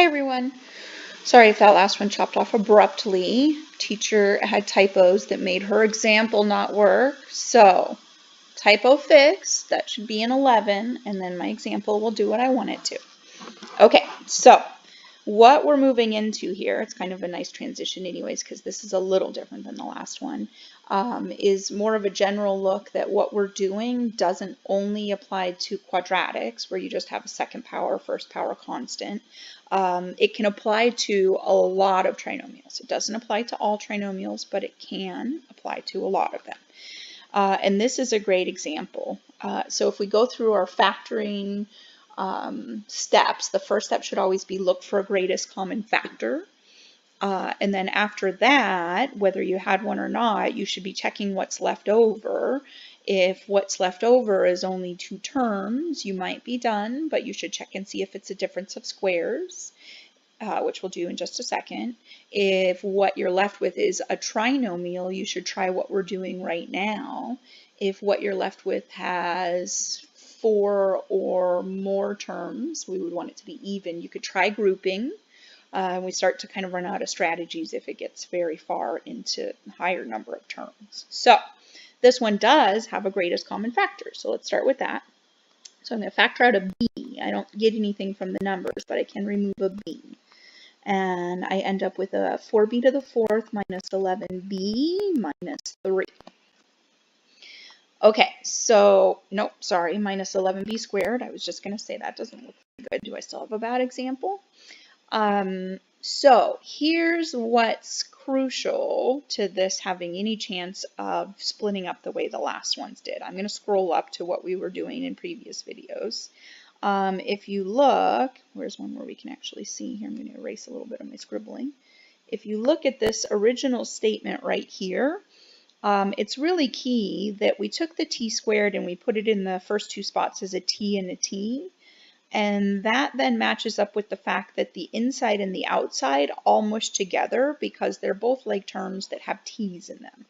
Hi everyone. Sorry if that last one chopped off abruptly. Teacher had typos that made her example not work. So typo fix, that should be an 11, and then my example will do what I want it to. Okay, so what we're moving into here, it's kind of a nice transition anyways, because this is a little different than the last one, is more of a general look that what we're doing doesn't only apply to quadratics, where you just have a second power, first power constant. It can apply to a lot of trinomials. It doesn't apply to all trinomials, but it can apply to a lot of them. And this is a great example. So if we go through our factoring steps, the first step should always be look for a greatest common factor. And then after that, whether you had one or not, you should be checking what's left over. If what's left over is only two terms, you might be done, but you should check and see if it's a difference of squares, which we'll do in just a second. If what you're left with is a trinomial, you should try what we're doing right now. If what you're left with has 4 or more terms, we would want it to be even. You could try grouping. We start to kind of run out of strategies if it gets very far into a higher number of terms. So this one does have a greatest common factor. So let's start with that. So I'm going to factor out a b. I don't get anything from the numbers, but I can remove a b. And I end up with a 4b to the 4th minus 11b minus 3. Okay, so, nope, sorry, minus 11b squared. I was just going to say that doesn't look good. Do I still have a bad example? So here's what's crucial to this having any chance of splitting up the way the last ones did. I'm going to scroll up to what we were doing in previous videos. If you look, where's one where we can actually see here? I'm going to erase a little bit of my scribbling. If you look at this original statement right here, it's really key that we took the t squared and we put it in the first two spots as a t and a t. And that then matches up with the fact that the inside and the outside all mush together because they're both like terms that have t's in them.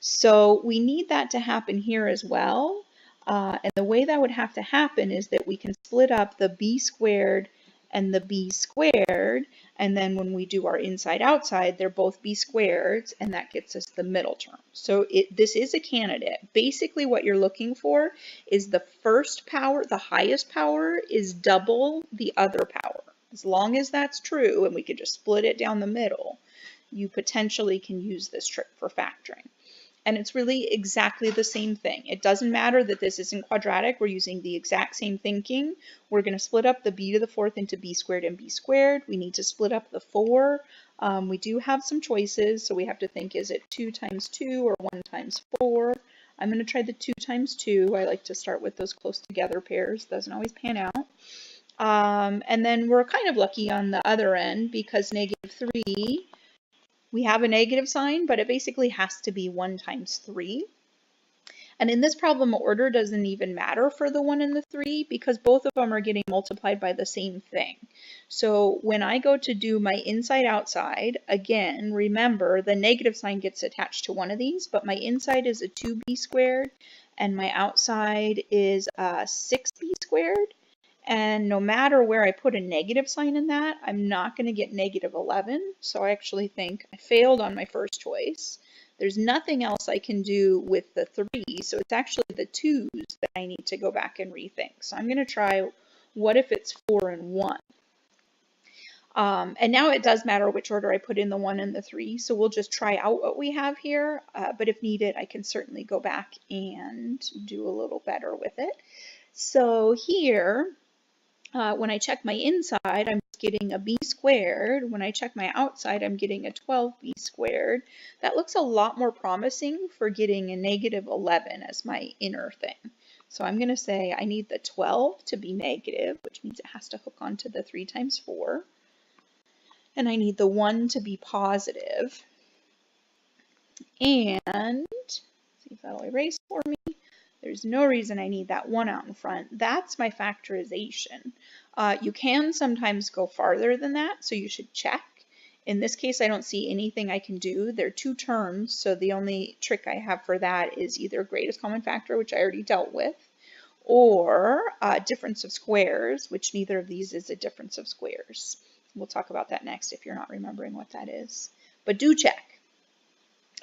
So we need that to happen here as well. And the way that would have to happen is that we can split up the b squared and the b squared, and then when we do our inside-outside, they're both b squareds, and that gets us the middle term. So this is a candidate. Basically what you're looking for is the first power, the highest power, is double the other power. As long as that's true, and we could just split it down the middle, you potentially can use this trick for factoring. And it's really exactly the same thing. It doesn't matter that this isn't quadratic. We're using the exact same thinking. We're going to split up the b to the 4th into b squared and b squared. We need to split up the 4. We do have some choices, so we have to think, is it 2 times 2 or 1 times 4? I'm going to try the 2 times 2. I like to start with those close together pairs. Doesn't always pan out. And then we're kind of lucky on the other end because negative 3, we have a negative sign, but it basically has to be 1 times 3. And in this problem, order doesn't even matter for the 1 and the 3 because both of them are getting multiplied by the same thing. So when I go to do my inside-outside, again, remember the negative sign gets attached to one of these, but my inside is a 2b squared and my outside is a 6b squared. And no matter where I put a negative sign in that, I'm not going to get negative 11. So I actually think I failed on my first choice. There's nothing else I can do with the 3. So it's actually the 2's that I need to go back and rethink. So I'm going to try, what if it's 4 and 1? And now it does matter which order I put in the 1 and the 3. So we'll just try out what we have here. But if needed, I can certainly go back and do a little better with it. So here, when I check my inside, I'm getting a b squared. When I check my outside, I'm getting a 12b squared. That looks a lot more promising for getting a negative 11 as my inner thing. So I'm going to say I need the 12 to be negative, which means it has to hook onto the 3 times 4. And I need the 1 to be positive. And see if that'll erase for me. There's no reason I need that 1 out in front. That's my factorization. You can sometimes go farther than that, so you should check. In this case, I don't see anything I can do. They're 2 terms, so the only trick I have for that is either greatest common factor, which I already dealt with, or difference of squares, which neither of these is a difference of squares. We'll talk about that next if you're not remembering what that is. But do check.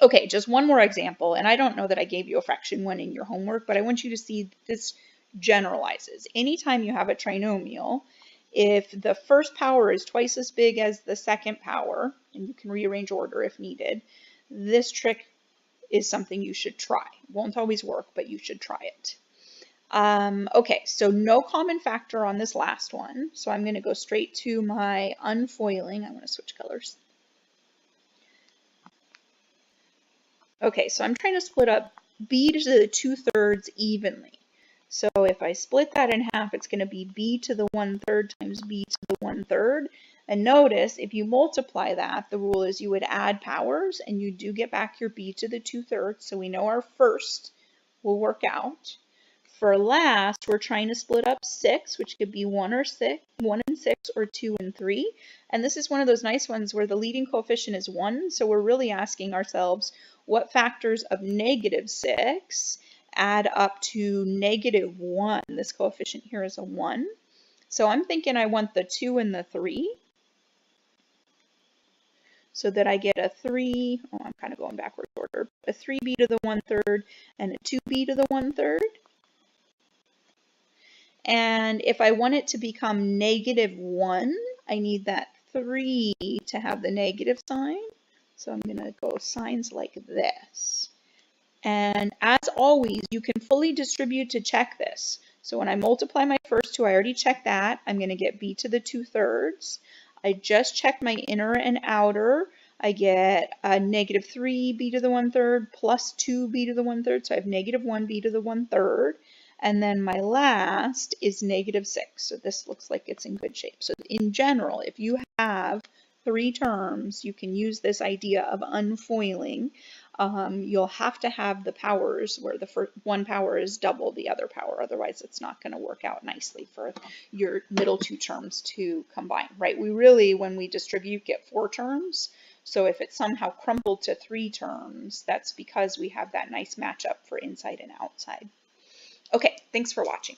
Okay, just one more example, and I don't know that I gave you a fraction one in your homework, but I want you to see this generalizes. Anytime you have a trinomial, if the first power is twice as big as the second power, and you can rearrange order if needed, this trick is something you should try. Won't always work, but you should try it. Okay, so no common factor on this last one, so I'm going to go straight to my unfoiling. I want to switch colors. Okay, so I'm trying to split up b to the 2/3 evenly. So if I split that in half, it's going to be b to the 1/3 times b to the 1/3. And notice, if you multiply that, the rule is you would add powers, and you do get back your b to the 2/3. So we know our first will work out. For last, we're trying to split up 6, which could be 1 and 6, or 2 and 3. And this is one of those nice ones where the leading coefficient is 1. So we're really asking ourselves, what factors of -6 add up to -1? This coefficient here is a 1. So I'm thinking I want the 2 and the 3, so that I get a 3, oh, I'm kind of going backwards order, a 3b to the 1/3 and a 2b to the 1/3. And if I want it to become -1, I need that 3 to have the negative sign. So I'm going to go signs like this. And as always, you can fully distribute to check this. So when I multiply my first two, I already checked that. I'm going to get b to the 2/3. I just checked my inner and outer. I get a -3b to the 1/3 plus 2b to the 1/3. So I have -1b to the 1/3. And then my last is -6. So this looks like it's in good shape. So in general, if you have 3 terms, you can use this idea of unfoiling. You'll have to have the powers where the first one power is double the other power. Otherwise, it's not going to work out nicely for your middle 2 terms to combine, right? We really, when we distribute, get 4 terms. So if it's somehow crumpled to 3 terms, that's because we have that nice matchup for inside and outside. Okay, thanks for watching.